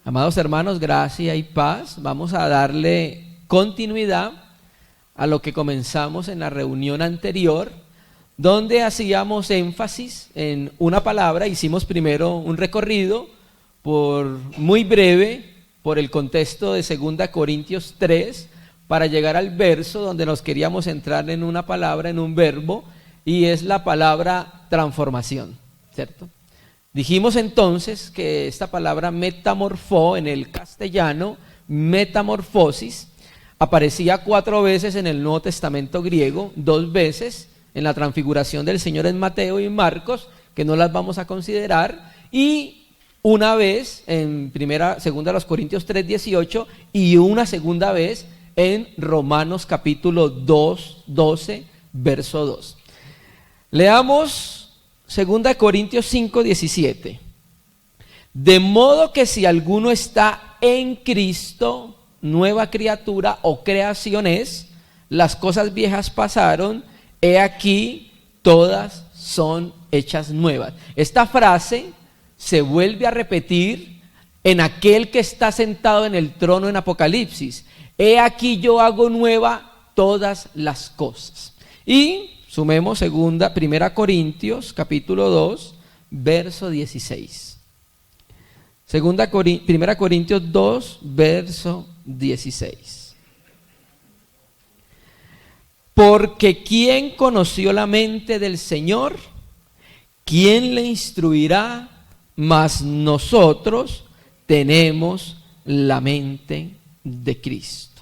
Amados hermanos, gracia y paz. Vamos a darle continuidad a lo que comenzamos en la reunión anterior, donde hacíamos énfasis en una palabra. Hicimos primero un recorrido muy breve por el contexto de 2 Corintios 3 para llegar al verso donde nos queríamos entrar en una palabra, en un verbo, y es la palabra transformación, ¿cierto? Dijimos entonces que esta palabra metamorfó en el castellano, metamorfosis, aparecía 4 veces en el Nuevo Testamento griego, 2 veces en la transfiguración del Señor en Mateo y Marcos, que no las vamos a considerar, y una vez en 2 Corintios 3:18 y una segunda vez en Romanos capítulo 2, 12, verso 2. Leamos 2 Corintios 5:17. De modo que si alguno está en Cristo, nueva criatura o creación es, las cosas viejas pasaron, he aquí todas son hechas nuevas. Esta frase se vuelve a repetir en aquel que está sentado en el trono en Apocalipsis. He aquí yo hago nueva todas las cosas. Y sumemos 1 Corintios capítulo 2, verso 16. 1 Corintios 2, verso 16. Porque ¿quién conoció la mente del Señor? ¿Quién le instruirá? Mas nosotros tenemos la mente de Cristo.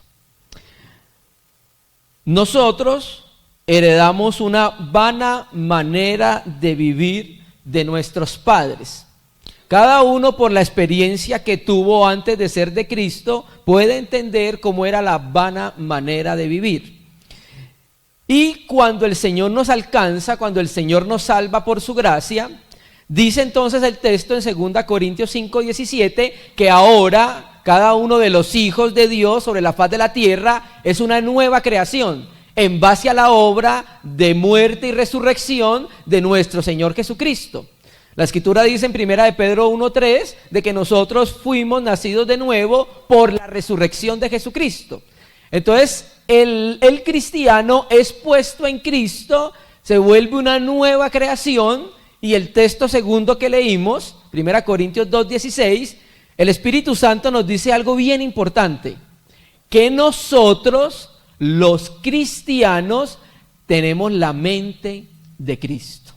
Nosotros heredamos una vana manera de vivir de nuestros padres. Cada uno, por la experiencia que tuvo antes de ser de Cristo, puede entender cómo era la vana manera de vivir. Y cuando el Señor nos alcanza, cuando el Señor nos salva por su gracia, dice entonces el texto en 2 Corintios 5:17 que ahora cada uno de los hijos de Dios sobre la faz de la tierra es una nueva creación, en base a la obra de muerte y resurrección de nuestro Señor Jesucristo. La Escritura dice en 1 de Pedro 1:3 de que nosotros fuimos nacidos de nuevo por la resurrección de Jesucristo. Entonces, el cristiano es puesto en Cristo, se vuelve una nueva creación, y el texto segundo que leímos, 1 Corintios 2:16, el Espíritu Santo nos dice algo bien importante, que nosotros, los cristianos, tenemos la mente de Cristo.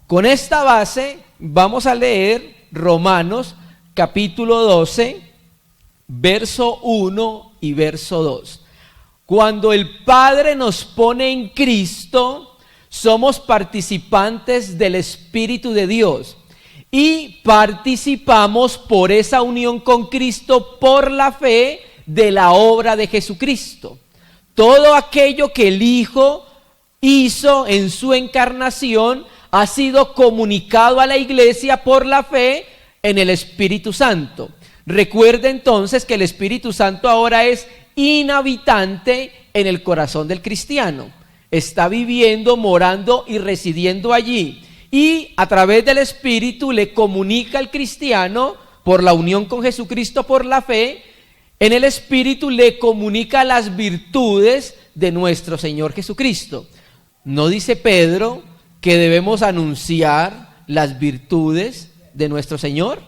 Con esta base vamos a leer Romanos capítulo 12, verso 1 y verso 2. Cuando el Padre nos pone en Cristo, somos participantes del Espíritu de Dios y participamos por esa unión con Cristo por la fe de la obra de Jesucristo. Todo aquello que el Hijo hizo en su encarnación ha sido comunicado a la iglesia por la fe en el Espíritu Santo. Recuerde entonces que el Espíritu Santo ahora es inhabitante en el corazón del cristiano. Está viviendo, morando y residiendo allí. Y a través del Espíritu le comunica al cristiano, por la unión con Jesucristo por la fe, en el Espíritu le comunica las virtudes de nuestro Señor Jesucristo. ¿No dice Pedro que debemos anunciar las virtudes de nuestro Señor?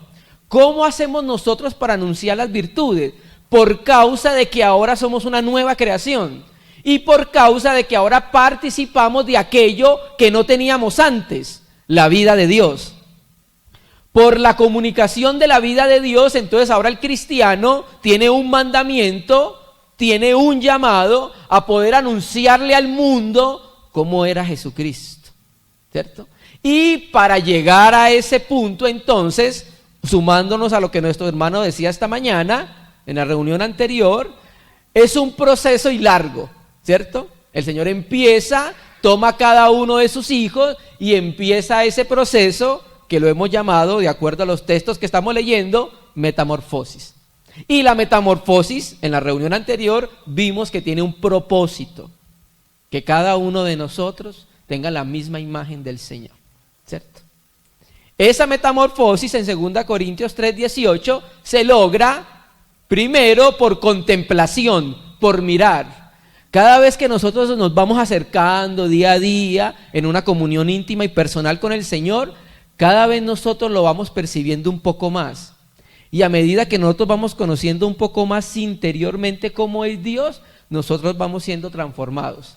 ¿Cómo hacemos nosotros para anunciar las virtudes? Por causa de que ahora somos una nueva creación y por causa de que ahora participamos de aquello que no teníamos antes, la vida de Dios. Por la comunicación de la vida de Dios, entonces ahora el cristiano tiene un mandamiento, tiene un llamado a poder anunciarle al mundo cómo era Jesucristo, ¿cierto? Y para llegar a ese punto, entonces, sumándonos a lo que nuestro hermano decía esta mañana, en la reunión anterior, es un proceso y largo, ¿cierto? El Señor empieza, toma cada uno de sus hijos y empieza ese proceso que lo hemos llamado, de acuerdo a los textos que estamos leyendo, metamorfosis. Y la metamorfosis, en la reunión anterior, vimos que tiene un propósito, que cada uno de nosotros tenga la misma imagen del Señor, ¿cierto? Esa metamorfosis en 2 Corintios 3:18 se logra primero por contemplación, por mirar. Cada vez que nosotros nos vamos acercando día a día en una comunión íntima y personal con el Señor, cada vez nosotros lo vamos percibiendo un poco más. Y a medida que nosotros vamos conociendo un poco más interiormente cómo es Dios, nosotros vamos siendo transformados.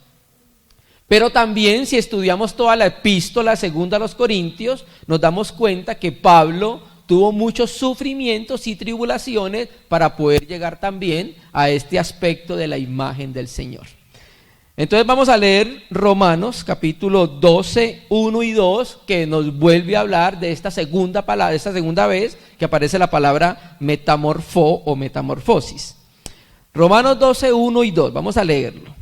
Pero también si estudiamos toda la epístola segunda a los Corintios, nos damos cuenta que Pablo tuvo muchos sufrimientos y tribulaciones para poder llegar también a este aspecto de la imagen del Señor. Entonces vamos a leer Romanos capítulo 12, 1 y 2, que nos vuelve a hablar de esta segunda palabra, esta segunda vez que aparece la palabra metamorfo o metamorfosis. Romanos 12, 1 y 2, vamos a leerlo.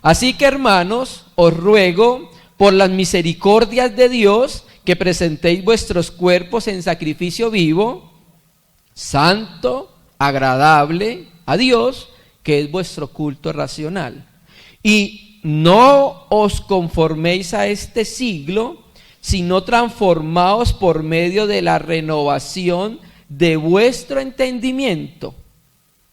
Así que, hermanos, os ruego por las misericordias de Dios que presentéis vuestros cuerpos en sacrificio vivo, santo, agradable a Dios, que es vuestro culto racional. Y no os conforméis a este siglo, sino transformaos por medio de la renovación de vuestro entendimiento,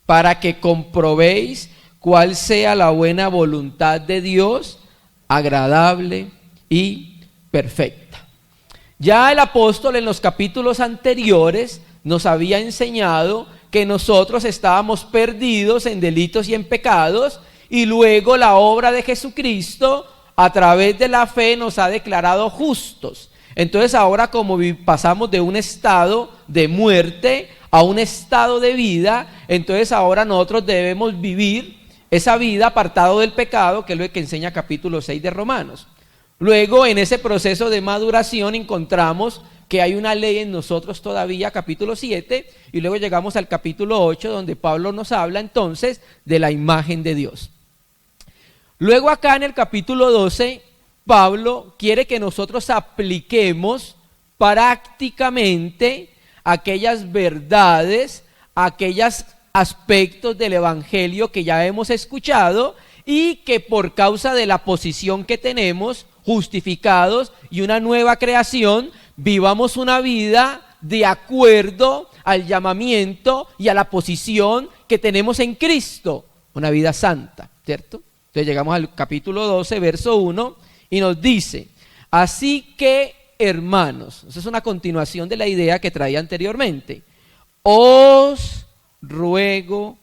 para que comprobéis cuál sea la buena voluntad de Dios, agradable y perfecta. Ya el apóstol en los capítulos anteriores nos había enseñado que nosotros estábamos perdidos en delitos y en pecados, y luego la obra de Jesucristo a través de la fe nos ha declarado justos. Entonces ahora, como pasamos de un estado de muerte a un estado de vida, entonces ahora nosotros debemos vivir esa vida apartado del pecado, que es lo que enseña capítulo 6 de Romanos. Luego, en ese proceso de maduración encontramos que hay una ley en nosotros todavía, capítulo 7, y luego llegamos al capítulo 8, donde Pablo nos habla entonces de la imagen de Dios. Luego acá en el capítulo 12, Pablo quiere que nosotros apliquemos prácticamente aquellas verdades, aquellos aspectos del evangelio que ya hemos escuchado y que por causa de la posición que tenemos, justificados y una nueva creación, vivamos una vida de acuerdo al llamamiento y a la posición que tenemos en Cristo, una vida santa, ¿cierto? Entonces llegamos al capítulo 12, verso 1, y nos dice: así que, hermanos, esa es una continuación de la idea que traía anteriormente, os ruego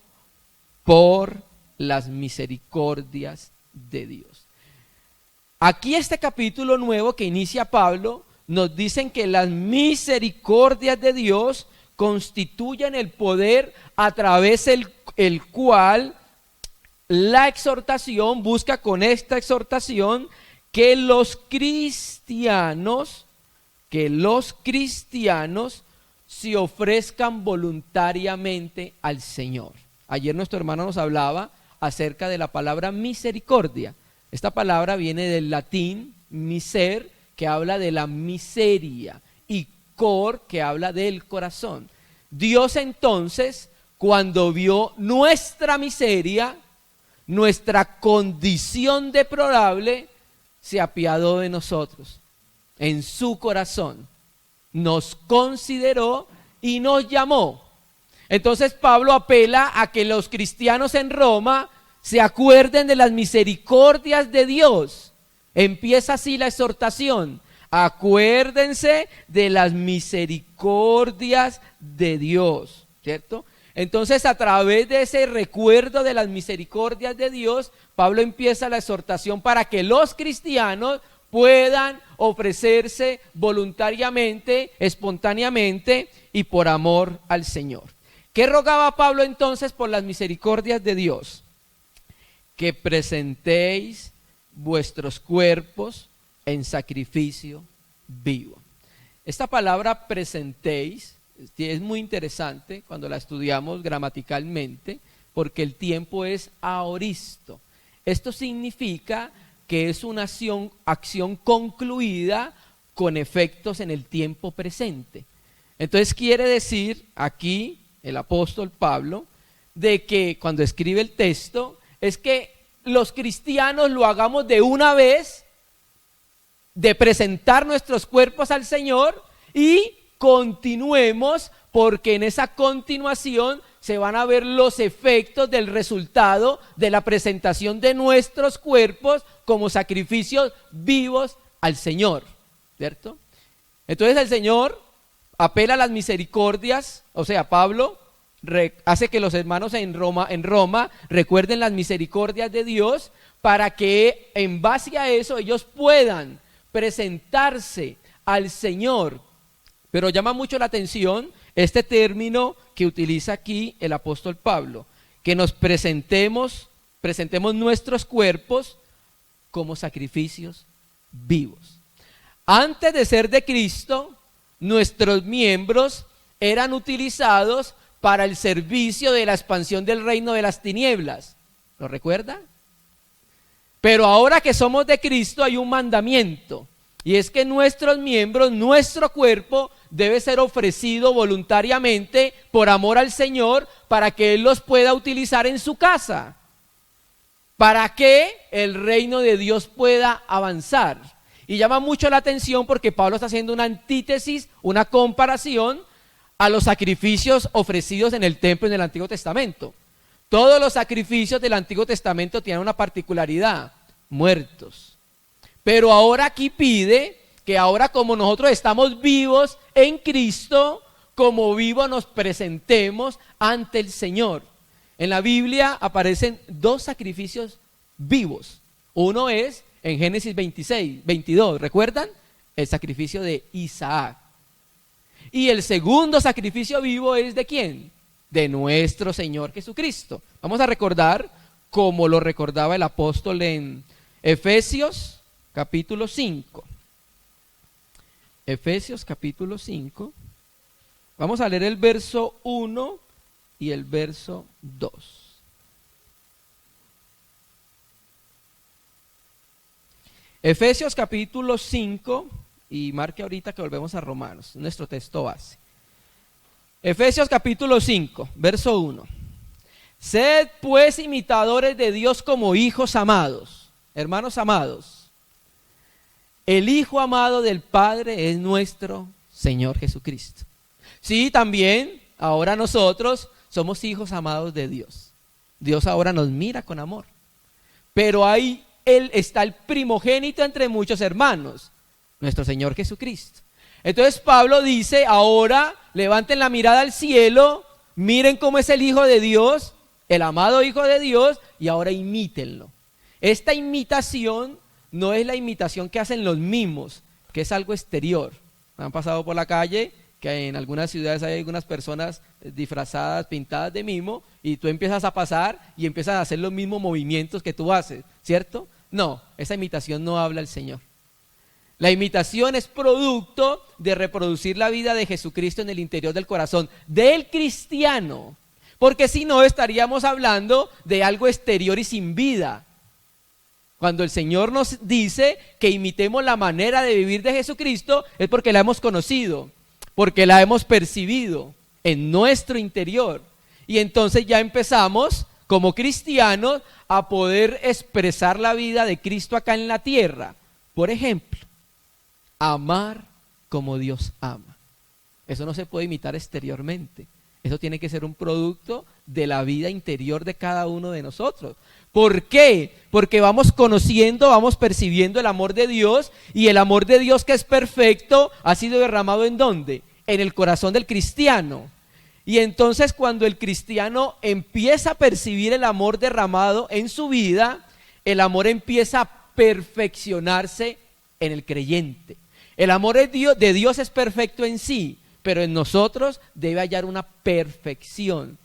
por las misericordias de Dios. Aquí este capítulo nuevo que inicia Pablo nos dicen que las misericordias de Dios constituyen el poder a través el cual la exhortación busca, con esta exhortación, que los cristianos se ofrezcan voluntariamente al Señor. Ayer nuestro hermano nos hablaba acerca de la palabra misericordia. Esta palabra viene del latín miser, que habla de la miseria, y cor, que habla del corazón. Dios entonces, cuando vio nuestra miseria, nuestra condición deplorable, se apiadó de nosotros. En su corazón nos consideró y nos llamó. Entonces Pablo apela a que los cristianos en Roma se acuerden de las misericordias de Dios. Empieza así la exhortación: acuérdense de las misericordias de Dios, ¿cierto? Entonces, a través de ese recuerdo de las misericordias de Dios, Pablo empieza la exhortación para que los cristianos puedan ofrecerse voluntariamente, espontáneamente y por amor al Señor. ¿Qué rogaba Pablo entonces por las misericordias de Dios? Que presentéis vuestros cuerpos en sacrificio vivo. Esta palabra presentéis es muy interesante cuando la estudiamos gramaticalmente, porque el tiempo es aoristo. Esto significa que es una acción concluida con efectos en el tiempo presente. Entonces quiere decir aquí el apóstol Pablo de que cuando escribe el texto es que los cristianos lo hagamos de una vez, de presentar nuestros cuerpos al Señor, y continuemos, porque en esa continuación se van a ver los efectos del resultado de la presentación de nuestros cuerpos como sacrificios vivos al Señor, ¿cierto? Entonces el Señor apela a las misericordias, o sea, Pablo hace que los hermanos en Roma recuerden las misericordias de Dios para que en base a eso ellos puedan presentarse al Señor. Pero llama mucho la atención este término que utiliza aquí el apóstol Pablo, que nos presentemos nuestros cuerpos como sacrificios vivos. Antes de ser de Cristo, nuestros miembros eran utilizados para el servicio de la expansión del reino de las tinieblas. ¿Lo recuerda? Pero ahora que somos de Cristo hay un mandamiento, y es que nuestros miembros, nuestro cuerpo, debe ser ofrecido voluntariamente por amor al Señor para que Él los pueda utilizar en su casa, para que el reino de Dios pueda avanzar. Y llama mucho la atención porque Pablo está haciendo una antítesis, una comparación a los sacrificios ofrecidos en el templo en el Antiguo Testamento. Todos los sacrificios del Antiguo Testamento tienen una particularidad: muertos. Pero ahora aquí pide que ahora, como nosotros estamos vivos en Cristo, como vivos nos presentemos ante el Señor. En la Biblia aparecen dos sacrificios vivos. Uno es en Génesis 22, ¿recuerdan? El sacrificio de Isaac. Y el segundo sacrificio vivo es ¿de quién? De nuestro Señor Jesucristo. Vamos a recordar como lo recordaba el apóstol en Efesios capítulo 5. Efesios capítulo 5. Vamos a leer el verso 1 y el verso 2. Efesios capítulo 5, y marque ahorita que volvemos a Romanos, nuestro texto base. Efesios capítulo 5, verso 1. Sed pues imitadores de Dios como hijos amados. Hermanos amados, el Hijo amado del Padre es nuestro Señor Jesucristo. Sí, también ahora nosotros somos hijos amados de Dios. Dios ahora nos mira con amor. Pero ahí Él está el primogénito entre muchos hermanos, nuestro Señor Jesucristo. Entonces Pablo dice, ahora levanten la mirada al cielo, miren cómo es el Hijo de Dios, el amado Hijo de Dios, y ahora imítenlo. Esta imitación no es la imitación que hacen los mimos, que es algo exterior. Han pasado por la calle, que en algunas ciudades hay algunas personas disfrazadas, pintadas de mimo, y tú empiezas a pasar y empiezas a hacer los mismos movimientos que tú haces, ¿cierto? No, esa imitación no habla el Señor. La imitación es producto de reproducir la vida de Jesucristo en el interior del corazón del cristiano, porque si no estaríamos hablando de algo exterior y sin vida. Cuando el Señor nos dice que imitemos la manera de vivir de Jesucristo, es porque la hemos conocido, porque la hemos percibido en nuestro interior. Y entonces ya empezamos como cristianos a poder expresar la vida de Cristo acá en la tierra. Por ejemplo, amar como Dios ama. Eso no se puede imitar exteriormente. Eso tiene que ser un producto de la vida interior de cada uno de nosotros. ¿Por qué? Porque vamos conociendo, vamos percibiendo el amor de Dios, y el amor de Dios, que es perfecto, ha sido derramado ¿en dónde? En el corazón del cristiano. Y entonces cuando el cristiano empieza a percibir el amor derramado en su vida, el amor empieza a perfeccionarse en el creyente. El amor de Dios es perfecto en sí, pero en nosotros debe hallar una perfección.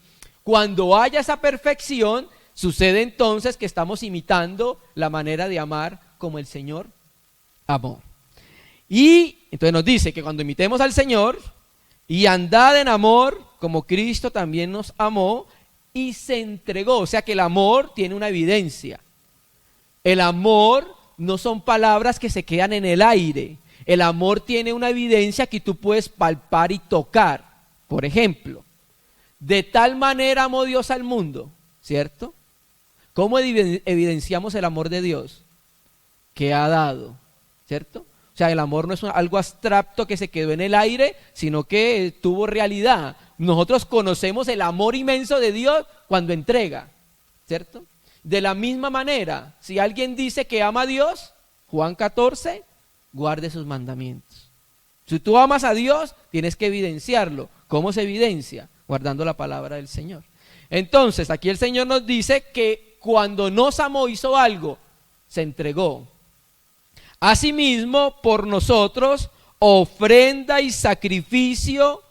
Cuando haya esa perfección, sucede entonces que estamos imitando la manera de amar como el Señor amó. Y entonces nos dice que cuando imitemos al Señor, y andad en amor como Cristo también nos amó y se entregó. O sea que el amor tiene una evidencia. El amor no son palabras que se quedan en el aire. El amor tiene una evidencia que tú puedes palpar y tocar. Por ejemplo, de tal manera amó Dios al mundo, ¿cierto? ¿Cómo evidenciamos el amor de Dios? Que ha dado, ¿cierto? O sea, el amor no es algo abstracto que se quedó en el aire, sino que tuvo realidad. Nosotros conocemos el amor inmenso de Dios cuando entrega, ¿cierto? De la misma manera, si alguien dice que ama a Dios, Juan 14, guarde sus mandamientos. Si tú amas a Dios, tienes que evidenciarlo. ¿Cómo se evidencia? Guardando la palabra del Señor. Entonces, aquí el Señor nos dice que cuando nos amó, hizo algo, se entregó. Asimismo, por nosotros, ofrenda y sacrificio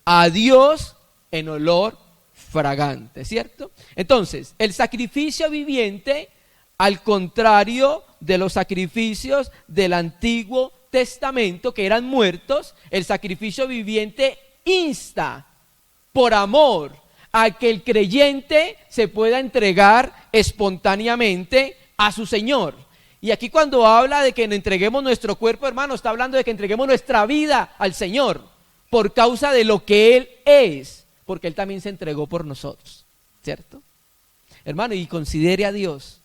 a Dios en olor fragante, ¿cierto? Entonces, el sacrificio viviente, al contrario de los sacrificios del Antiguo Testamento, que eran muertos, el sacrificio viviente insta por amor a que el creyente se pueda entregar espontáneamente a su Señor. Y aquí cuando habla de que entreguemos nuestro cuerpo, hermano, está hablando de que entreguemos nuestra vida al Señor por causa de lo que Él es, porque Él también se entregó por nosotros, ¿cierto? Hermano, y considere a Dios.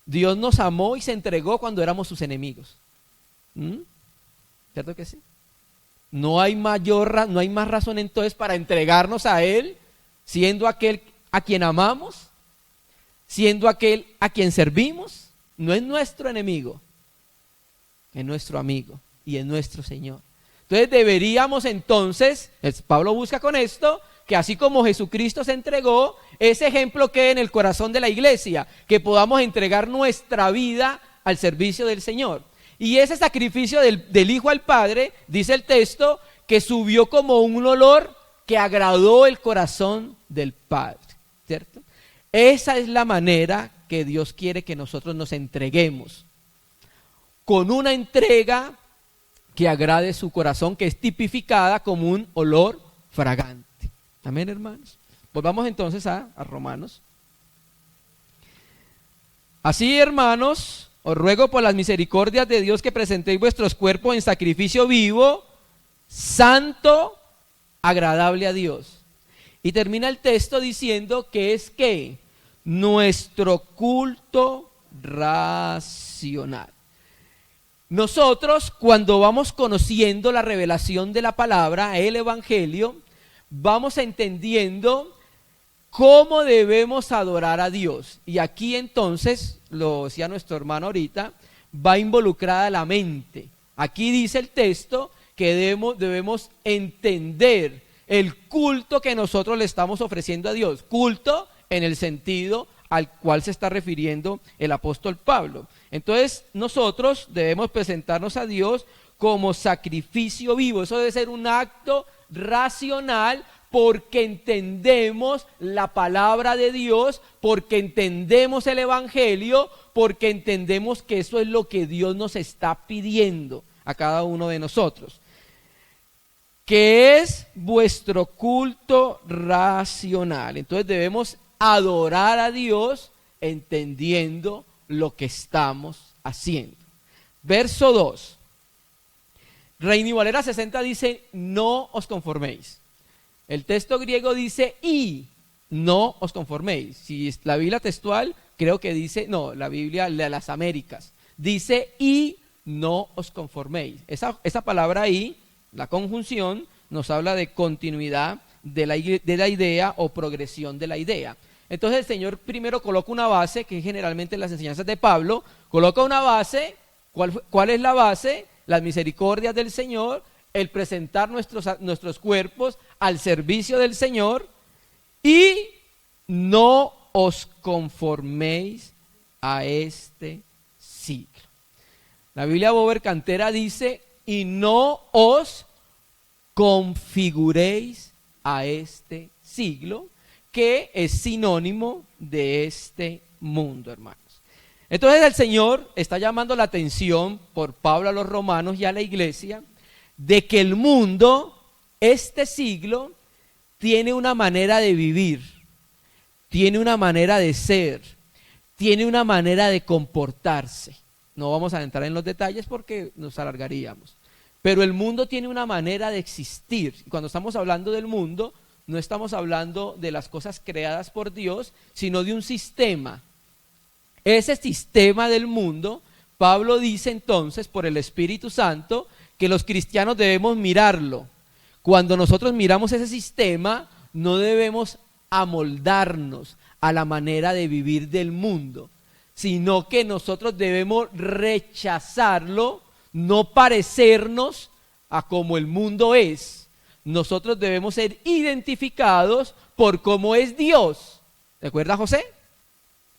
Dios nos amó y se entregó cuando éramos sus enemigos. ¿Cierto que sí? No hay más razón entonces para entregarnos a Él, siendo aquel a quien amamos, siendo aquel a quien servimos. No es nuestro enemigo, es nuestro amigo y es nuestro Señor. Entonces deberíamos entonces, Pablo busca con esto, que así como Jesucristo se entregó, ese ejemplo quede en el corazón de la iglesia, que podamos entregar nuestra vida al servicio del Señor. Y ese sacrificio del Hijo al Padre, dice el texto, que subió como un olor que agradó el corazón del Padre, ¿cierto? Esa es la manera que Dios quiere que nosotros nos entreguemos, con una entrega que agrade su corazón, que es tipificada como un olor fragante. Amén, hermanos. Volvamos entonces a Romanos. Así, hermanos, os ruego por las misericordias de Dios que presentéis vuestros cuerpos en sacrificio vivo, santo, agradable a Dios. Y termina el texto diciendo que es que nuestro culto racional. Nosotros, cuando vamos conociendo la revelación de la palabra, el Evangelio, vamos entendiendo cómo debemos adorar a Dios. Y aquí entonces, lo decía nuestro hermano ahorita, va involucrada la mente. Aquí dice el texto que debemos entender el culto que nosotros le estamos ofreciendo a Dios. Culto en el sentido al cual se está refiriendo el apóstol Pablo. Entonces nosotros debemos presentarnos a Dios como sacrificio vivo. Eso debe ser un acto racional, porque entendemos la palabra de Dios, porque entendemos el Evangelio, porque entendemos que eso es lo que Dios nos está pidiendo a cada uno de nosotros. Que es vuestro culto racional. Entonces debemos adorar a Dios entendiendo lo que estamos haciendo. Verso 2. Reina y Valera 60 dice, no os conforméis. El texto griego dice, y no os conforméis. Si es la Biblia textual, creo que dice, no, la Biblia de las Américas, dice, y no os conforméis. Esa palabra ahí, la conjunción, nos habla de continuidad de la idea o progresión de la idea. Entonces el Señor primero coloca una base, que generalmente en las enseñanzas de Pablo, coloca una base. ¿Cuál es la base? Las misericordias del Señor, el presentar nuestros cuerpos al servicio del Señor, y no os conforméis a este siglo. La Biblia Bober Cantera dice, y no os configuréis a este siglo, que es sinónimo de este mundo, hermanos. Entonces el Señor está llamando la atención por Pablo a los romanos y a la iglesia de que el mundo, este siglo, tiene una manera de vivir, tiene una manera de ser, tiene una manera de comportarse. No vamos a entrar en los detalles porque nos alargaríamos. Pero el mundo tiene una manera de existir. Cuando estamos hablando del mundo, no estamos hablando de las cosas creadas por Dios, sino de un sistema. Ese sistema del mundo, Pablo dice entonces, por el Espíritu Santo, que los cristianos debemos mirarlo. Cuando nosotros miramos ese sistema, no debemos amoldarnos a la manera de vivir del mundo, sino que nosotros debemos rechazarlo, no parecernos a como el mundo es. Nosotros debemos ser identificados por cómo es Dios. ¿Recuerda José?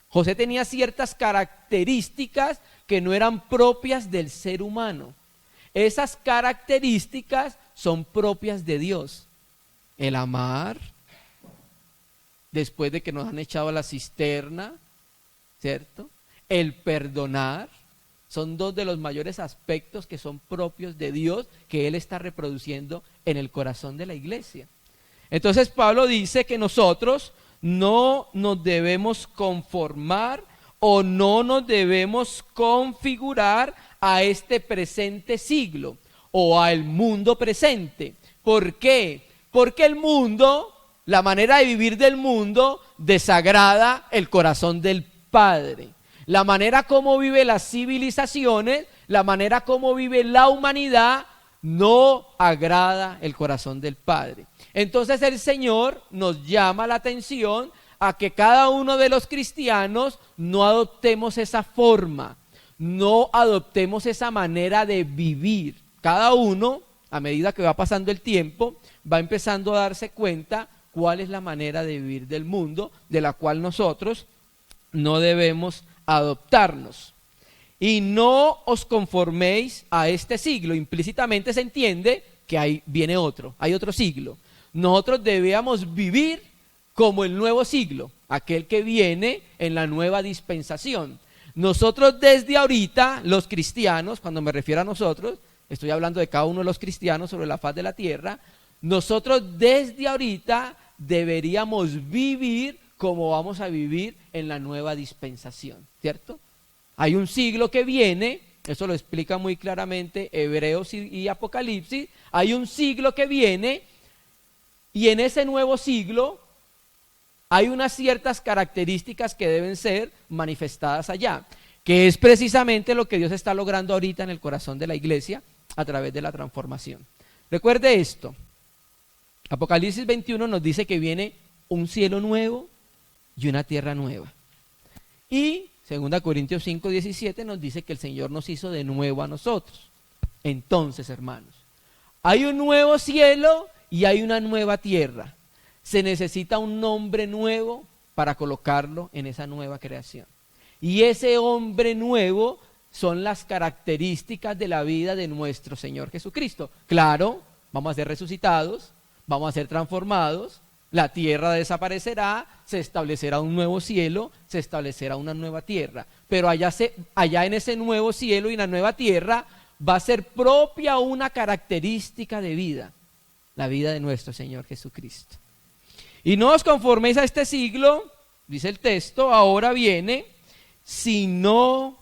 José tenía ciertas características que no eran propias del ser humano. Esas características son propias de Dios. El amar, después de que nos han echado a la cisterna, ¿cierto? El perdonar, son dos de los mayores aspectos que son propios de Dios, que Él está reproduciendo en el corazón de la iglesia. Entonces Pablo dice que nosotros no nos debemos conformar o no nos debemos configurar a este presente siglo o al mundo presente. ¿Por qué? Porque el mundo, la manera de vivir del mundo, desagrada el corazón del Padre. La manera como vive las civilizaciones, la manera como vive la humanidad, no agrada el corazón del Padre. Entonces el Señor nos llama la atención a que cada uno de los cristianos no adoptemos esa forma, no adoptemos esa manera de vivir. Cada uno, a medida que va pasando el tiempo, va empezando a darse cuenta cuál es la manera de vivir del mundo, de la cual nosotros no debemos adoptarnos. Y no os conforméis a este siglo. Implícitamente se entiende que ahí viene otro, hay otro siglo. Nosotros debíamos vivir como el nuevo siglo, aquel que viene en la nueva dispensación. Nosotros desde ahorita, los cristianos, cuando me refiero a nosotros, estoy hablando de cada uno de los cristianos sobre la faz de la tierra, nosotros desde ahorita deberíamos vivir como vamos a vivir en la nueva dispensación, ¿cierto? Hay un siglo que viene, eso lo explica muy claramente Hebreos y Apocalipsis, hay un siglo que viene y en ese nuevo siglo hay unas ciertas características que deben ser manifestadas allá, que es precisamente lo que Dios está logrando ahorita en el corazón de la iglesia a través de la transformación. Recuerde esto, Apocalipsis 21 nos dice que viene un cielo nuevo y una tierra nueva. Y 2 Corintios 5:17 nos dice que el Señor nos hizo de nuevo a nosotros. Entonces, hermanos, hay un nuevo cielo y hay una nueva tierra. Se necesita un nombre nuevo para colocarlo en esa nueva creación. Y ese hombre nuevo son las características de la vida de nuestro Señor Jesucristo. Claro, vamos a ser resucitados, vamos a ser transformados, la tierra desaparecerá, se establecerá un nuevo cielo, se establecerá una nueva tierra. Pero allá en ese nuevo cielo y una nueva tierra va a ser propia una característica de vida, la vida de nuestro Señor Jesucristo. Y no os conforméis a este siglo, dice el texto, ahora viene, sino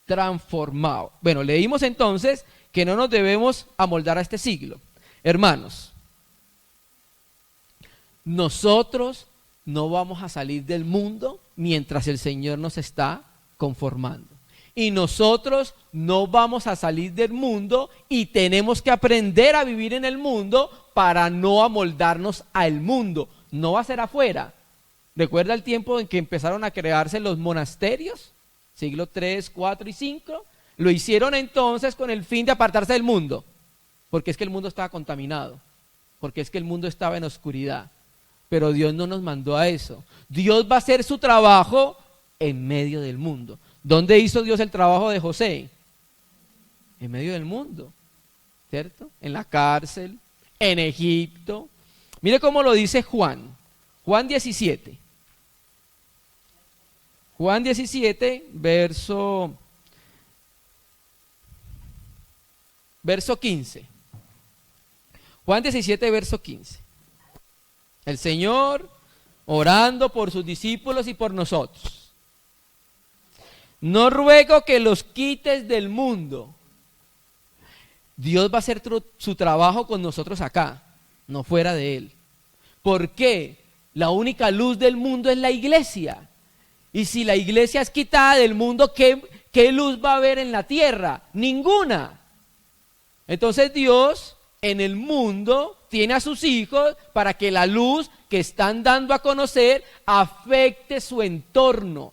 transformado. Bueno, leímos entonces que no nos debemos amoldar a este siglo. Hermanos, nosotros no vamos a salir del mundo mientras el Señor nos está conformando. Y nosotros no vamos a salir del mundo y tenemos que aprender a vivir en el mundo para no amoldarnos al mundo. No va a ser afuera. ¿Recuerda el tiempo en que empezaron a crearse los monasterios? Siglo 3, 4 y 5. Lo hicieron entonces con el fin de apartarse del mundo. Porque es que el mundo estaba contaminado. Porque es que el mundo estaba en oscuridad. Pero Dios no nos mandó a eso. Dios va a hacer su trabajo en medio del mundo. ¿Dónde hizo Dios el trabajo de José? En medio del mundo, ¿cierto? En la cárcel, en Egipto. Mire cómo lo dice Juan 17. Juan 17, verso 15. Juan 17, verso 15. El Señor orando por sus discípulos y por nosotros. No ruego que los quites del mundo. Dios va a hacer su trabajo con nosotros acá, no fuera de Él. ¿Por qué? La única luz del mundo es la iglesia. Y si la iglesia es quitada del mundo, ¿qué ¿qué luz va a haber en la tierra? Ninguna. Entonces Dios en el mundo tiene a sus hijos para que la luz que están dando a conocer afecte su entorno.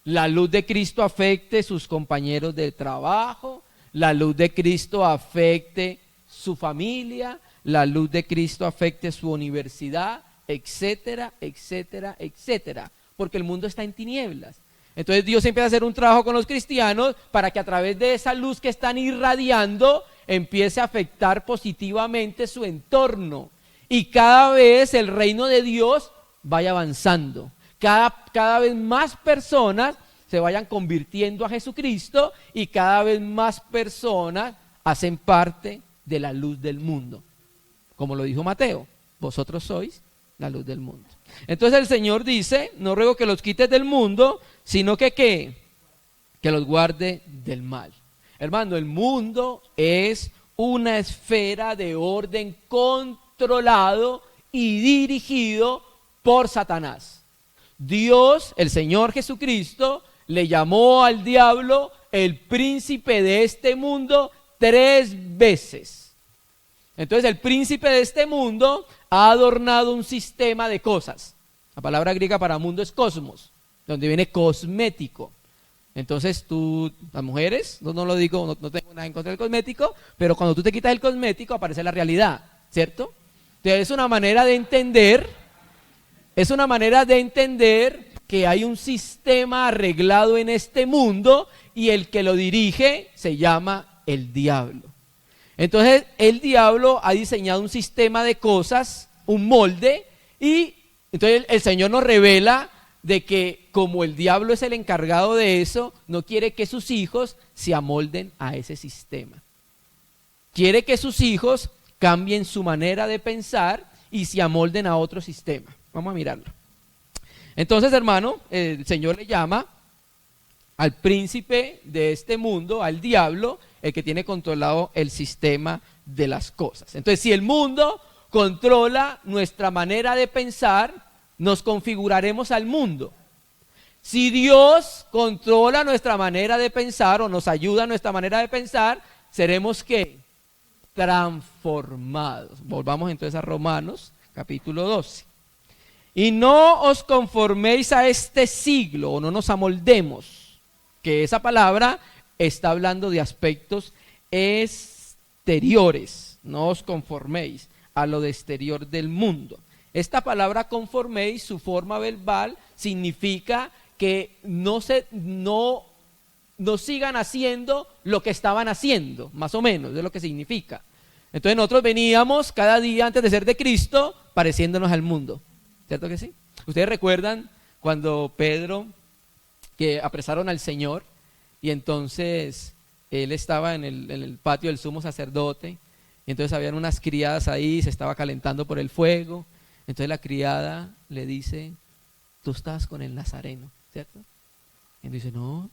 La luz de Cristo afecte sus compañeros de trabajo, la luz de Cristo afecte su familia, la luz de Cristo afecte su universidad, etcétera, etcétera, etcétera, porque el mundo está en tinieblas. Entonces Dios empieza a hacer un trabajo con los cristianos para que a través de esa luz que están irradiando empiece a afectar positivamente su entorno y cada vez el reino de Dios vaya avanzando. Cada vez más personas se vayan convirtiendo a Jesucristo y cada vez más personas hacen parte de la luz del mundo. Como lo dijo Mateo, vosotros sois la luz del mundo. Entonces el Señor dice, no ruego que los quites del mundo, sino que ¿qué? Que los guarde del mal. Hermano, el mundo es una esfera de orden controlado y dirigido por Satanás. Dios, el Señor Jesucristo, le llamó al diablo el príncipe de este mundo 3 veces. Entonces el príncipe de este mundo ha adornado un sistema de cosas. La palabra griega para mundo es cosmos, donde viene cosmético. Entonces tú, las mujeres, no lo digo, no tengo nada en contra del cosmético, pero cuando tú te quitas el cosmético aparece la realidad, ¿cierto? Entonces es una manera de entender que hay un sistema arreglado en este mundo y el que lo dirige se llama el diablo. Entonces el diablo ha diseñado un sistema de cosas, un molde, y entonces el Señor nos revela de que como el diablo es el encargado de eso, no quiere que sus hijos se amolden a ese sistema. Quiere que sus hijos cambien su manera de pensar y se amolden a otro sistema. Vamos a mirarlo. Entonces, hermano, el Señor le llama al príncipe de este mundo, al diablo, el que tiene controlado el sistema de las cosas. Entonces, si el mundo controla nuestra manera de pensar, nos configuraremos al mundo. Si Dios controla nuestra manera de pensar o nos ayuda a nuestra manera de pensar, seremos ¿qué? Transformados. Volvamos entonces a Romanos, capítulo 12. Y no os conforméis a este siglo, o no nos amoldemos, que esa palabra está hablando de aspectos exteriores. No os conforméis a lo de exterior del mundo. Esta palabra conforméis, su forma verbal, significa que no sigan haciendo lo que estaban haciendo, más o menos, es lo que significa. Entonces nosotros veníamos cada día antes de ser de Cristo, pareciéndonos al mundo. ¿Cierto que sí? Ustedes recuerdan cuando Pedro, que apresaron al Señor, y entonces él estaba en el patio del sumo sacerdote, y entonces habían unas criadas ahí, se estaba calentando por el fuego. Entonces la criada le dice, tú estabas con el Nazareno, ¿cierto? Y él dice, no,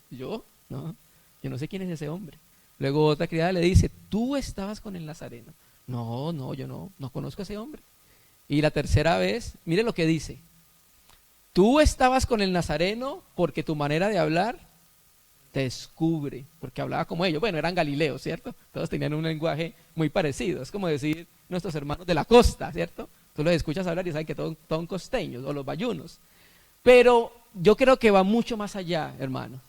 yo no sé quién es ese hombre. Luego otra criada le dice, tú estabas con el Nazareno. No, yo no conozco a ese hombre. Y la tercera vez, mire lo que dice, tú estabas con el Nazareno porque tu manera de hablar te descubre, porque hablaba como ellos. Bueno, eran galileos, ¿cierto? Todos tenían un lenguaje muy parecido, es como decir nuestros hermanos de la costa, ¿cierto? Tú los escuchas hablar y saben que todos son costeños o los bayunos. Pero yo creo que va mucho más allá, hermano.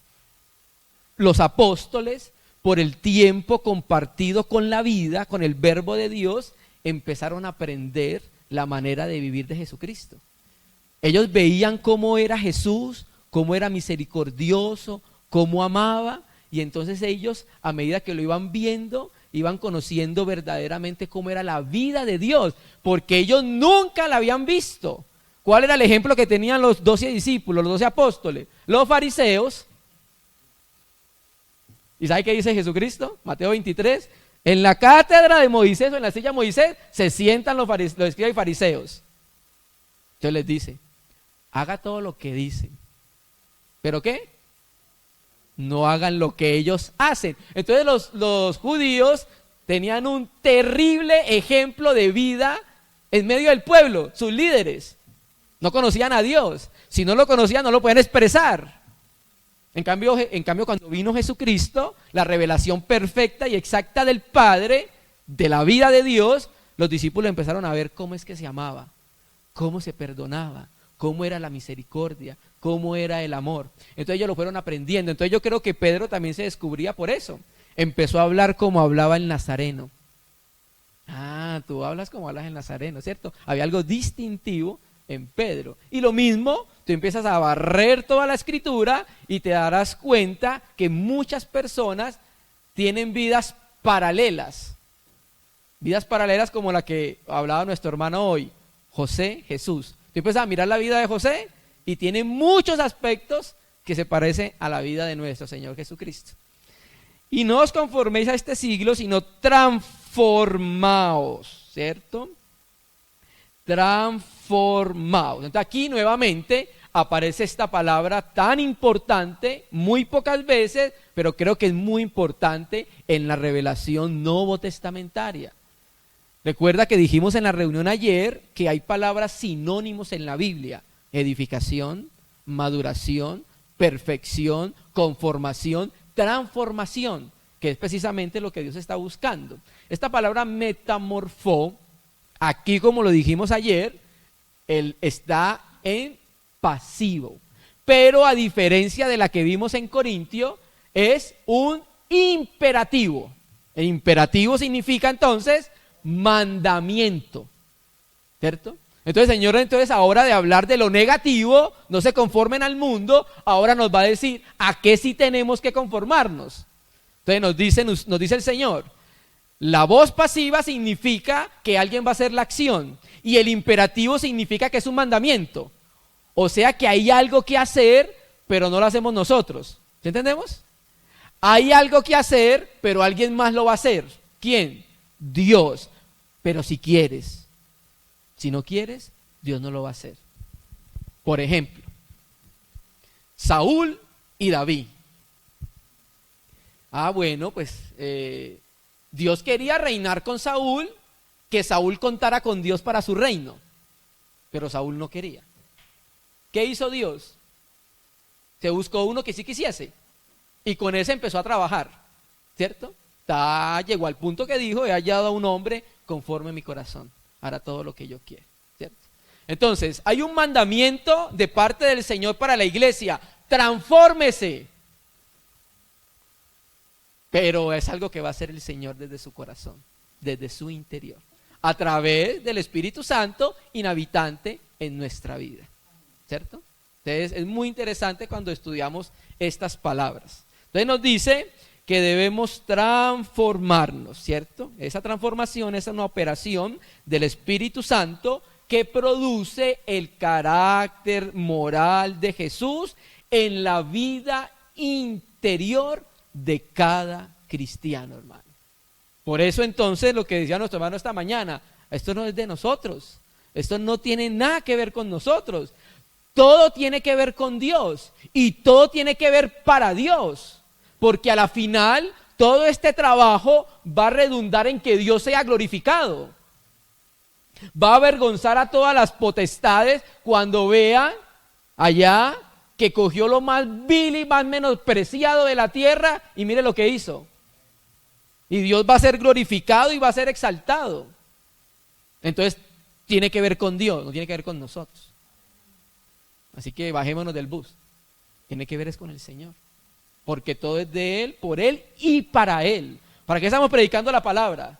Los apóstoles, por el tiempo compartido con la vida, con el verbo de Dios, empezaron a aprender la manera de vivir de Jesucristo. Ellos veían cómo era Jesús, cómo era misericordioso, cómo amaba, y entonces ellos, a medida que lo iban viendo, iban conociendo verdaderamente cómo era la vida de Dios, porque ellos nunca la habían visto. ¿Cuál era el ejemplo que tenían los 12 discípulos, los 12 apóstoles? Los fariseos. ¿Y sabe qué dice Jesucristo? Mateo 23. En la cátedra de Moisés o en la silla de Moisés se sientan los escribas y fariseos. Entonces les dice, haga todo lo que dicen. ¿Pero qué? No hagan lo que ellos hacen. Entonces los judíos tenían un terrible ejemplo de vida en medio del pueblo, sus líderes. No conocían a Dios. Si no lo conocían, no lo podían expresar. En cambio, cuando vino Jesucristo, la revelación perfecta y exacta del Padre, de la vida de Dios, los discípulos empezaron a ver cómo es que se amaba, cómo se perdonaba, cómo era la misericordia, cómo era el amor. Entonces ellos lo fueron aprendiendo. Entonces yo creo que Pedro también se descubría por eso. Empezó a hablar como hablaba el nazareno. Ah, tú hablas como hablas el nazareno, ¿cierto? Había algo distintivo en Pedro. Y lo mismo, tú empiezas a barrer toda la escritura y te darás cuenta que muchas personas tienen vidas paralelas. Vidas paralelas como la que hablaba nuestro hermano hoy, José, Jesús. Tú empiezas a mirar la vida de José y tiene muchos aspectos que se parecen a la vida de nuestro Señor Jesucristo. Y no os conforméis a este siglo, sino transformaos, ¿cierto? Transformaos. Entonces aquí nuevamente aparece esta palabra tan importante, muy pocas veces, pero creo que es muy importante en la revelación novotestamentaria. Recuerda que dijimos en la reunión ayer que hay palabras sinónimos en la Biblia: edificación, maduración, perfección, conformación, transformación, que es precisamente lo que Dios está buscando. Esta palabra metamorfó, aquí como lo dijimos ayer, está en pasivo, pero a diferencia de la que vimos en Corintio, es un imperativo. El imperativo significa entonces mandamiento, ¿cierto? Entonces, Señor, ahora de hablar de lo negativo, no se conformen al mundo, ahora nos va a decir a qué sí tenemos que conformarnos. Entonces nos dice el Señor, la voz pasiva significa que alguien va a hacer la acción y el imperativo significa que es un mandamiento. O sea que hay algo que hacer, pero no lo hacemos nosotros. ¿Sí entendemos? Hay algo que hacer, pero alguien más lo va a hacer. ¿Quién? Dios. Pero si quieres. Si no quieres, Dios no lo va a hacer. Por ejemplo, Saúl y David. Bueno, pues Dios quería reinar con Saúl, que Saúl contara con Dios para su reino, pero Saúl no quería. ¿Qué hizo Dios? Se buscó uno que sí quisiese y con ese empezó a trabajar, ¿cierto? Llegó al punto que dijo: he hallado a un hombre conforme a mi corazón, hará todo lo que yo quiero, ¿cierto? Entonces, hay un mandamiento de parte del Señor para la iglesia: transfórmese. Pero es algo que va a hacer el Señor desde su corazón, desde su interior, a través del Espíritu Santo inhabitante en nuestra vida, ¿cierto? Entonces es muy interesante cuando estudiamos estas palabras. Entonces nos dice que debemos transformarnos, ¿cierto? Esa transformación es una operación del Espíritu Santo que produce el carácter moral de Jesús en la vida interior de cada cristiano, hermano. Por eso entonces lo que decía nuestro hermano esta mañana, esto no es de nosotros, esto no tiene nada que ver con nosotros, todo tiene que ver con Dios y todo tiene que ver para Dios, porque a la final todo este trabajo va a redundar en que Dios sea glorificado. Va a avergonzar a todas las potestades cuando vean allá que cogió lo más vil y más menospreciado de la tierra y mire lo que hizo. Y Dios va a ser glorificado y va a ser exaltado. Entonces tiene que ver con Dios, no tiene que ver con nosotros. Así que bajémonos del bus. Tiene que ver es con el Señor, porque todo es de Él, por Él y para Él. ¿Para qué estamos predicando la palabra?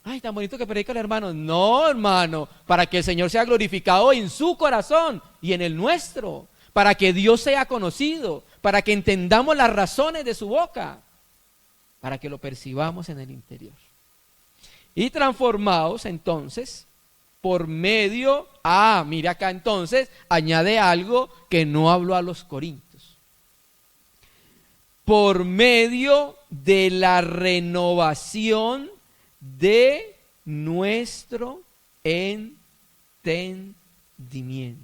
Ay, tan bonito que predica el hermano. No, hermano, para que el Señor sea glorificado en su corazón y en el nuestro, para que Dios sea conocido, para que entendamos las razones de su boca, para que lo percibamos en el interior. Y transformados entonces por medio, mira acá entonces, añade algo que no habló a los corintios. Por medio de la renovación de nuestro entendimiento,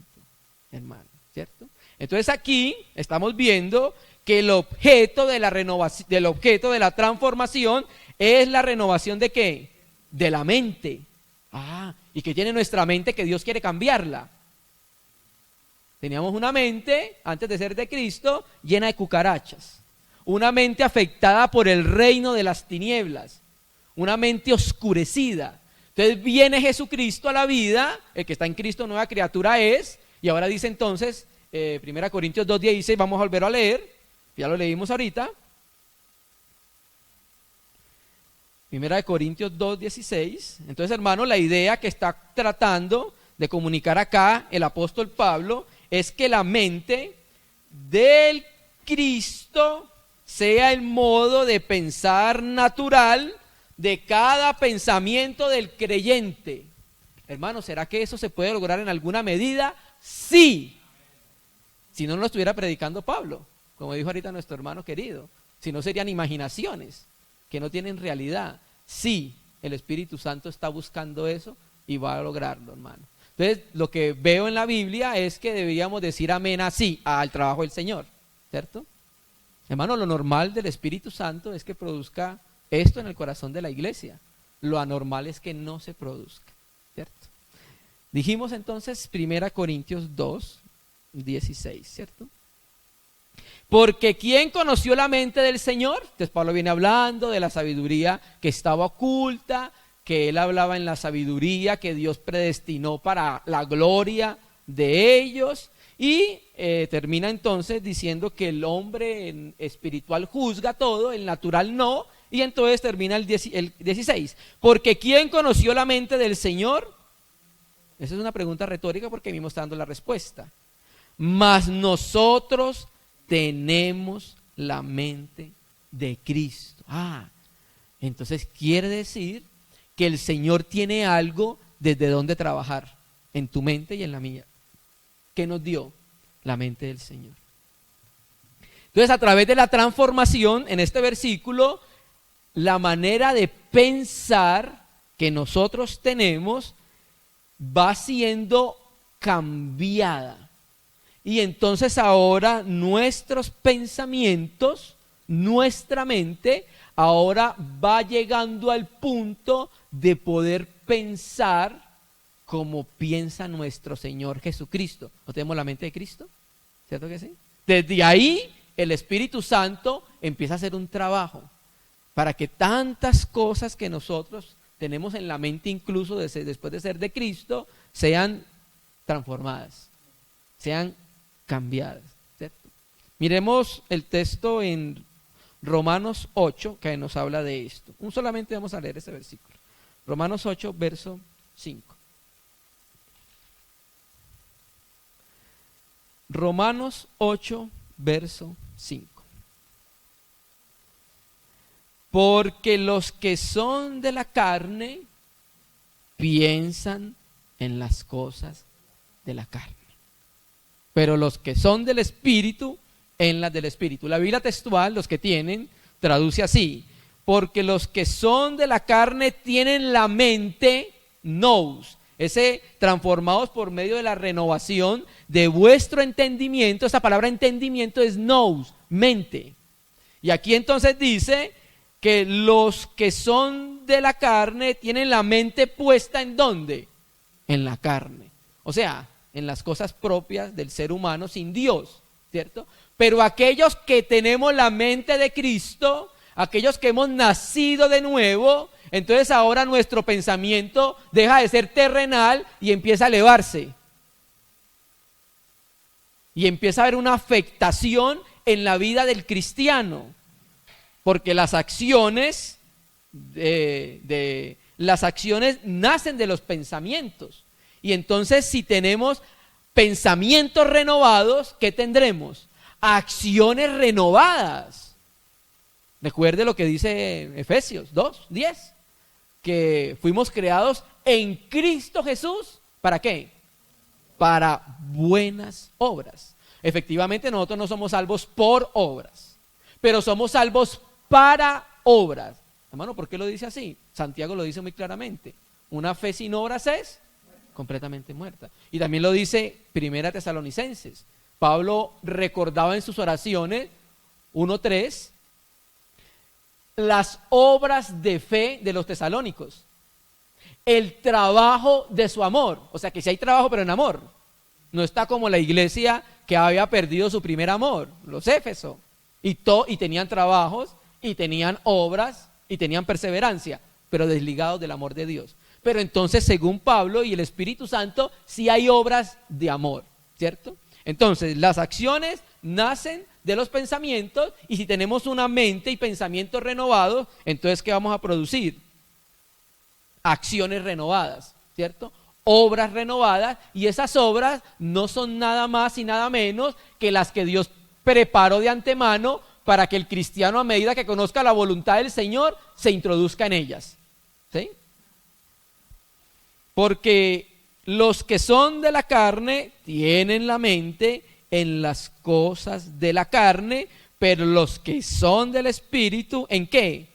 hermano, ¿cierto? Entonces aquí estamos viendo que el objeto de la renovación, del objeto de la transformación es la renovación ¿de qué? De la mente. Y que tiene nuestra mente que Dios quiere cambiarla. Teníamos una mente, antes de ser de Cristo, llena de cucarachas. Una mente afectada por el reino de las tinieblas. Una mente oscurecida. Entonces viene Jesucristo a la vida, el que está en Cristo nueva criatura es, y ahora dice entonces, 1 Corintios 2:16, vamos a volver a leer, ya lo leímos ahorita. 1 Corintios 2:16. Entonces, hermano, la idea que está tratando de comunicar acá el apóstol Pablo es que la mente del Cristo sea el modo de pensar natural de cada pensamiento del creyente. Hermano, ¿será que eso se puede lograr en alguna medida? Sí. Si no, no lo estuviera predicando Pablo, como dijo ahorita nuestro hermano querido. Si no, serían imaginaciones que no tienen realidad. Sí, el Espíritu Santo está buscando eso y va a lograrlo, hermano. Entonces, lo que veo en la Biblia es que deberíamos decir amén así al trabajo del Señor, ¿cierto? Hermano, lo normal del Espíritu Santo es que produzca esto en el corazón de la iglesia. Lo anormal es que no se produzca, ¿cierto? Dijimos entonces 1 Corintios 2:16, ¿cierto? Porque ¿quién conoció la mente del Señor? Entonces Pablo viene hablando de la sabiduría que estaba oculta, que él hablaba en la sabiduría que Dios predestinó para la gloria de ellos, y termina entonces diciendo que el hombre espiritual juzga todo, el natural no, y entonces termina el 16. Porque ¿quién conoció la mente del Señor? Esa es una pregunta retórica porque mismo está dando la respuesta. Mas nosotros tenemos la mente de Cristo. Entonces quiere decir que el Señor tiene algo desde donde trabajar, en tu mente y en la mía. ¿Qué nos dio? La mente del Señor. Entonces, a través de la transformación, en este versículo, la manera de pensar que nosotros tenemos va siendo cambiada. Y entonces ahora nuestros pensamientos, nuestra mente, ahora va llegando al punto de poder pensar como piensa nuestro Señor Jesucristo. ¿No tenemos la mente de Cristo? ¿Cierto que sí? Desde ahí el Espíritu Santo empieza a hacer un trabajo para que tantas cosas que nosotros tenemos en la mente, incluso después de ser de Cristo, sean transformadas, sean cambiadas, ¿cierto? Miremos el texto en Romanos 8, que nos habla de esto. Solamente vamos a leer ese versículo. Romanos 8, verso 5. Romanos 8, verso 5. Porque los que son de la carne piensan en las cosas de la carne, pero los que son del Espíritu, en las del Espíritu. La Biblia textual, los que tienen, traduce así: porque los que son de la carne tienen la mente, nous, transformados por medio de la renovación de vuestro entendimiento. Esa palabra entendimiento es nous, mente. Y aquí entonces dice que los que son de la carne tienen la mente puesta ¿en dónde? En la carne. O sea, en las cosas propias del ser humano sin Dios, ¿cierto? Pero aquellos que tenemos la mente de Cristo, aquellos que hemos nacido de nuevo, entonces ahora nuestro pensamiento deja de ser terrenal y empieza a elevarse. Y empieza a haber una afectación en la vida del cristiano. Porque las acciones nacen de los pensamientos. Y entonces si tenemos pensamientos renovados, ¿qué tendremos? Acciones renovadas. Recuerde lo que dice Efesios 2:10, que fuimos creados en Cristo Jesús. ¿Para qué? Para buenas obras. Efectivamente, nosotros no somos salvos por obras, pero somos salvos para obras. Hermano, ¿por qué lo dice así? Santiago lo dice muy claramente: una fe sin obras es completamente muerta. Y también lo dice 1 Tesalonicenses. Pablo recordaba en sus oraciones 1:3 las obras de fe de los tesalónicos, el trabajo de su amor. O sea que si hay trabajo pero en amor, No está como la iglesia que había perdido su primer amor, los Éfesos. Y tenían trabajos, y tenían obras, y tenían perseverancia, pero desligados del amor de Dios. Pero entonces, según Pablo y el Espíritu Santo, sí hay obras de amor, ¿cierto? Entonces, las acciones nacen de los pensamientos, y si tenemos una mente y pensamientos renovados, entonces ¿qué vamos a producir? Acciones renovadas, ¿cierto? Obras renovadas, y esas obras no son nada más y nada menos que las que Dios preparó de antemano para que el cristiano, a medida que conozca la voluntad del Señor, se introduzca en ellas, ¿sí? Porque los que son de la carne tienen la mente en las cosas de la carne, pero los que son del Espíritu, ¿en qué?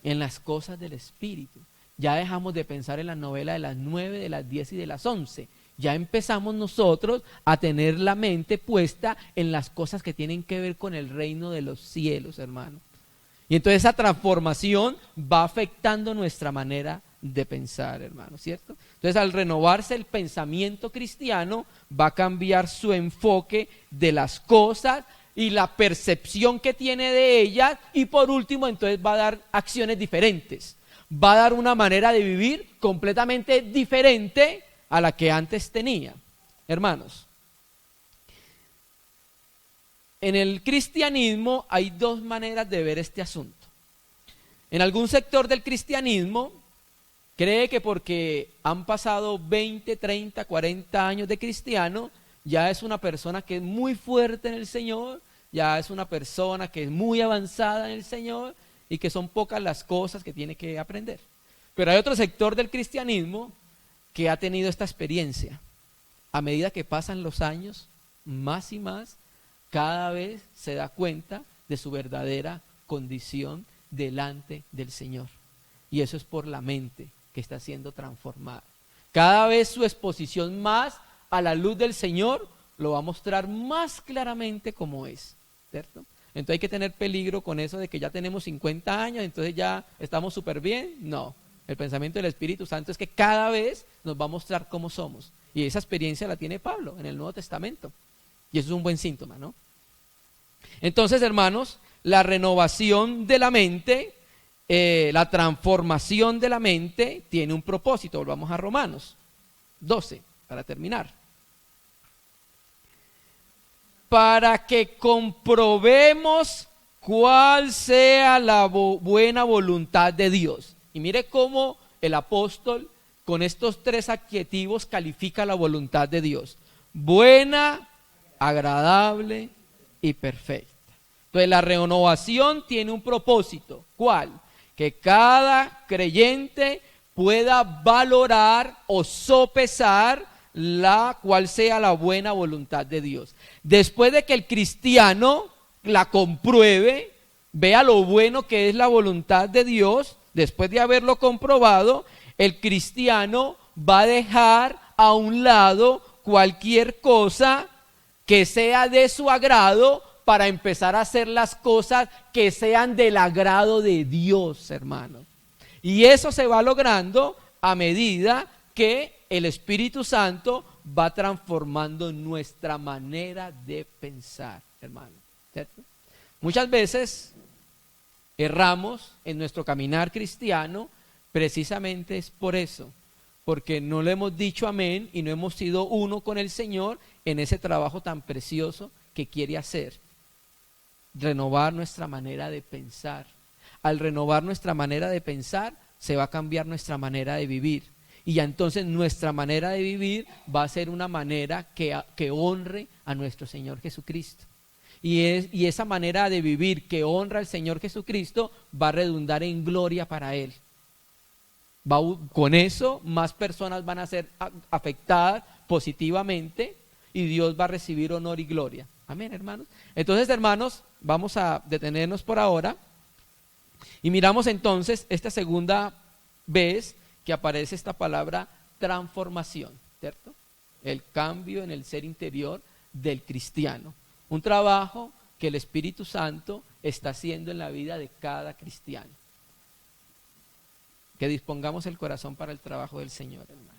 En las cosas del Espíritu. Ya dejamos de pensar en la novela de las 9, de las 10 y de las 11. Ya empezamos nosotros a tener la mente puesta en las cosas que tienen que ver con el reino de los cielos, hermano. Y entonces esa transformación va afectando nuestra manera de pensar, hermano, ¿cierto? Entonces, al renovarse el pensamiento cristiano, va a cambiar su enfoque de las cosas y la percepción que tiene de ellas, y por último, entonces va a dar acciones diferentes. Va a dar una manera de vivir completamente diferente a la que antes tenía. Hermanos, en el cristianismo hay dos maneras de ver este asunto. En algún sector del cristianismo cree que porque han pasado 20, 30, 40 años de cristiano, ya es una persona que es muy fuerte en el Señor, ya es una persona que es muy avanzada en el Señor, y que son pocas las cosas que tiene que aprender. Pero hay otro sector del cristianismo que ha tenido esta experiencia. A medida que pasan los años, más y más, cada vez se da cuenta de su verdadera condición delante del Señor. Y eso es por la mente que está siendo transformada. Cada vez su exposición más a la luz del Señor lo va a mostrar más claramente como es, ¿cierto? Entonces hay que tener peligro con eso de que ya tenemos 50 años, entonces ya estamos súper bien. No, el pensamiento del Espíritu Santo es que cada vez nos va a mostrar cómo somos. Y esa experiencia la tiene Pablo en el Nuevo Testamento. Y eso es un buen síntoma, ¿no? Entonces, hermanos, la renovación de la mente, la transformación de la mente tiene un propósito. Volvamos a Romanos 12 para terminar. Para que comprobemos cuál sea la buena voluntad de Dios. Y mire cómo el apóstol con estos tres adjetivos califica la voluntad de Dios: buena, agradable y perfecta. Entonces la renovación tiene un propósito. ¿Cuál? Que cada creyente pueda valorar o sopesar cuál sea la buena voluntad de Dios. Después de que el cristiano la compruebe, vea lo bueno que es la voluntad de Dios, después de haberlo comprobado, el cristiano va a dejar a un lado cualquier cosa que sea de su agrado para empezar a hacer las cosas que sean del agrado de Dios, hermano. Y eso se va logrando a medida que el Espíritu Santo va transformando nuestra manera de pensar, hermano, ¿cierto? Muchas veces erramos en nuestro caminar cristiano, precisamente es por eso, porque no le hemos dicho amén y no hemos sido uno con el Señor en ese trabajo tan precioso que quiere hacer. Renovar nuestra manera de pensar. Al renovar nuestra manera de pensar, se va a cambiar nuestra manera de vivir. Y ya entonces nuestra manera de vivir va a ser una manera que honre a nuestro Señor Jesucristo. Y esa manera de vivir que honra al Señor Jesucristo va a redundar en gloria para Él. Con eso más personas van a ser afectadas positivamente y Dios va a recibir honor y gloria. Amén, hermanos. Entonces, hermanos, vamos a detenernos por ahora y miramos entonces esta segunda vez que aparece esta palabra transformación, ¿cierto? El cambio en el ser interior del cristiano. Un trabajo que el Espíritu Santo está haciendo en la vida de cada cristiano. Que dispongamos el corazón para el trabajo del Señor, hermano.